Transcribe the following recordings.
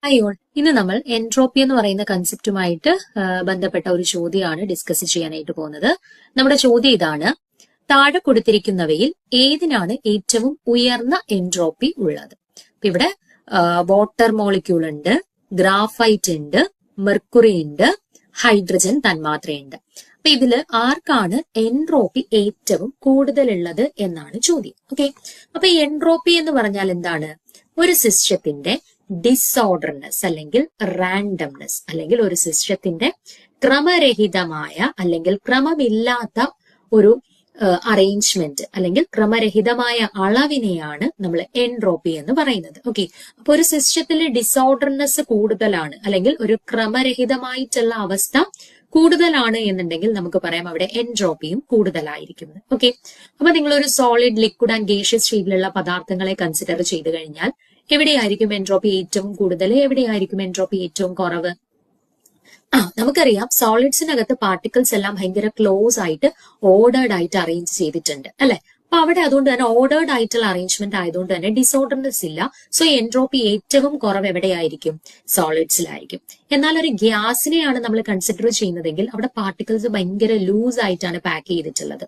Hi all, ഇന്ന് നമ്മൾ entropy എന്ന് പറയുന്ന കൺസെപ്റ്റുമായിട്ട് ബന്ധപ്പെട്ട ഒരു ചോദ്യമാണ് ഡിസ്കസ് ചെയ്യാനായിട്ട് പോകുന്നത്. നമ്മുടെ ചോദ്യം ഇതാണ്: താഴെ കൊടുത്തിരിക്കുന്നവയിൽ ഏതിനാണ് ഏറ്റവും ഉയർന്ന എൻട്രോപ്പി ഉള്ളത്? ഇവിടെ വാട്ടർ മോളിക്യൂൾ ഉണ്ട്, ഗ്രാഫൈറ്റ് ഉണ്ട്, മെർക്കുറി ഉണ്ട്, ഹൈഡ്രജൻ തന്മാത്രയുണ്ട്. അപ്പൊ ഇതില് ആർക്കാണ് എൻട്രോപ്പി ഏറ്റവും കൂടുതലുള്ളത് എന്നാണ് ചോദ്യം. ഓക്കെ, അപ്പൊ ഈ എൻട്രോപ്പി എന്ന് പറഞ്ഞാൽ എന്താണ്? ഒരു സിസ്റ്റത്തിന്റെ ഡിസോർഡർനെസ് അല്ലെങ്കിൽ റാൻഡംനെസ്, അല്ലെങ്കിൽ ഒരു സിസ്റ്റത്തിന്റെ ക്രമരഹിതമായ അല്ലെങ്കിൽ ക്രമമില്ലാത്ത ഒരു അറേഞ്ച്മെന്റ് അല്ലെങ്കിൽ ക്രമരഹിതമായ അളവിനെയാണ് നമ്മൾ എൻട്രോപ്പി എന്ന് പറയുന്നത്. ഓക്കെ, അപ്പൊ ഒരു സിസ്റ്റത്തിലെ ഡിസോർഡർനെസ് കൂടുതലാണ് അല്ലെങ്കിൽ ഒരു ക്രമരഹിതമായിട്ടുള്ള അവസ്ഥ കൂടുതലാണ് എന്നുണ്ടെങ്കിൽ നമുക്ക് പറയാം അവിടെ എൻട്രോപ്പിയും കൂടുതലായിരിക്കും. ഓക്കെ, അപ്പൊ നിങ്ങൾ ഒരു സോളിഡ്, ലിക്വിഡ് ആൻഡ് ഗേഷ്യസ് സ്റ്റേറ്റിലുള്ള പദാർത്ഥങ്ങളെ കൺസിഡർ ചെയ്ത് കഴിഞ്ഞാൽ എവിടെയായിരിക്കും എൻട്രോപ്പി ഏറ്റവും കൂടുതൽ, എവിടെയായിരിക്കും എൻട്രോപ്പി ഏറ്റവും കുറവ്? നമുക്കറിയാം സോളിഡ്സിനകത്ത് പാർട്ടിക്കിൾസ് എല്ലാം ഭയങ്കര ക്ലോസ് ആയിട്ട് ഓർഡേർഡ് ആയിട്ട് അറേഞ്ച് ചെയ്തിട്ടുണ്ട് അല്ലെ. അപ്പൊ അവിടെ അതുകൊണ്ട് തന്നെ ഓർഡേർഡ് ആയിട്ടുള്ള അറേഞ്ച്മെന്റ് ആയതുകൊണ്ട് തന്നെ ഡിസോർഡർനെസ് ഇല്ല. സോ എൻട്രോപ്പി ഏറ്റവും കുറവ് എവിടെയായിരിക്കും? സോളിഡ്സിലായിരിക്കും. എന്നാൽ ഒരു ഗ്യാസിനെയാണ് നമ്മൾ കൺസിഡർ ചെയ്യുന്നതെങ്കിൽ അവിടെ പാർട്ടിക്കിൾസ് ഭയങ്കര ലൂസ് ആയിട്ടാണ് പാക്ക് ചെയ്തിട്ടുള്ളത്.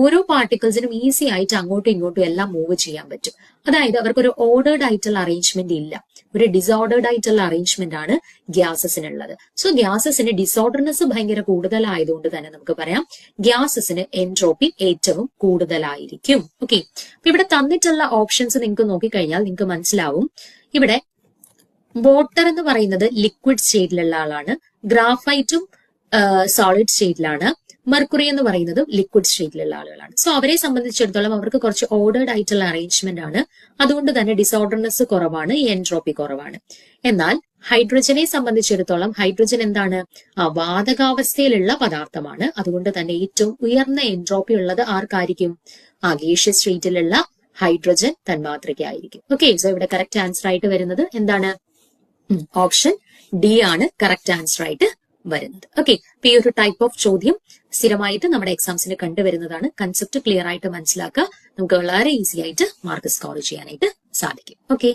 ഓരോ പാർട്ടിക്കിൾസിനും ഈസി ആയിട്ട് അങ്ങോട്ടും ഇങ്ങോട്ടും എല്ലാം മൂവ് ചെയ്യാൻ പറ്റും. അതായത് അവർക്കൊരു ഓർഡേർഡ് ആയിട്ടുള്ള അറേഞ്ച്മെന്റ് ഇല്ല, ഒരു ഡിസോർഡേർഡ് ആയിട്ടുള്ള അറേഞ്ച്മെന്റ് ആണ് ഗ്യാസസിനുള്ളത്. സോ ഗ്യാസസിന് ഡിസോർഡർനെസ് ഭയങ്കര കൂടുതലായതുകൊണ്ട് തന്നെ നമുക്ക് പറയാം ഗ്യാസസിന് എൻട്രോപ്പി ഏറ്റവും കൂടുതലായിരിക്കും. ഓക്കെ, അപ്പൊ ഇവിടെ തന്നിട്ടുള്ള ഓപ്ഷൻസ് നിങ്ങൾക്ക് നോക്കിക്കഴിഞ്ഞാൽ നിങ്ങൾക്ക് മനസ്സിലാവും. ഇവിടെ വാട്ടർ എന്ന് പറയുന്നത് ലിക്വിഡ് സ്റ്റേറ്റിലുള്ള ആളാണ്, ഗ്രാഫൈറ്റും സോളിഡ് സ്റ്റേറ്റിലാണ്, മെർക്കുറി എന്ന് പറയുന്നത് ലിക്വിഡ് സ്റ്റേറ്റിലുള്ള ആളുകളാണ്. സോ അവരെ സംബന്ധിച്ചിടത്തോളം അവർക്ക് കുറച്ച് ഓർഡേർഡ് ആയിട്ടുള്ള അറേഞ്ച്മെന്റ് ആണ്, അതുകൊണ്ട് തന്നെ ഡിസോർഡർനെസ് കുറവാണ്, എൻട്രോപ്പി കുറവാണ്. എന്നാൽ ഹൈഡ്രജനെ സംബന്ധിച്ചിടത്തോളം ഹൈഡ്രജൻ എന്താണ്? വാതകാവസ്ഥയിലുള്ള പദാർത്ഥമാണ്, അതുകൊണ്ട് തന്നെ ഏറ്റവും ഉയർന്ന എൻട്രോപ്പി ഉള്ളത് ആർക്കായിരിക്കും? ഗേഷ്യസ് സ്റ്റേറ്റിലുള്ള ഹൈഡ്രജൻ തന്മാത്രയ്ക്കായിരിക്കും. ഓക്കെ, സോ ഇവിടെ കറക്റ്റ് ആൻസർ ആയിട്ട് വരുന്നത് എന്താണ്? ഓപ്ഷൻ ഡി ആണ് കറക്റ്റ് ആൻസർ ആയിട്ട് വരുന്നത്. ഓക്കെ, അപ്പൊ ഈ ഒരു ടൈപ്പ് ഓഫ് ചോദ്യം സ്ഥിരമായിട്ട് നമ്മുടെ എക്സാംസിന് കണ്ടുവരുന്നതാണ്. കൺസെപ്റ്റ് ക്ലിയർ ആയിട്ട് മനസ്സിലാക്കുക, നമുക്ക് വളരെ ഈസി ആയിട്ട് മാർക്ക് സ്കോർ ചെയ്യാനായിട്ട് സാധിക്കും. ഓക്കെ.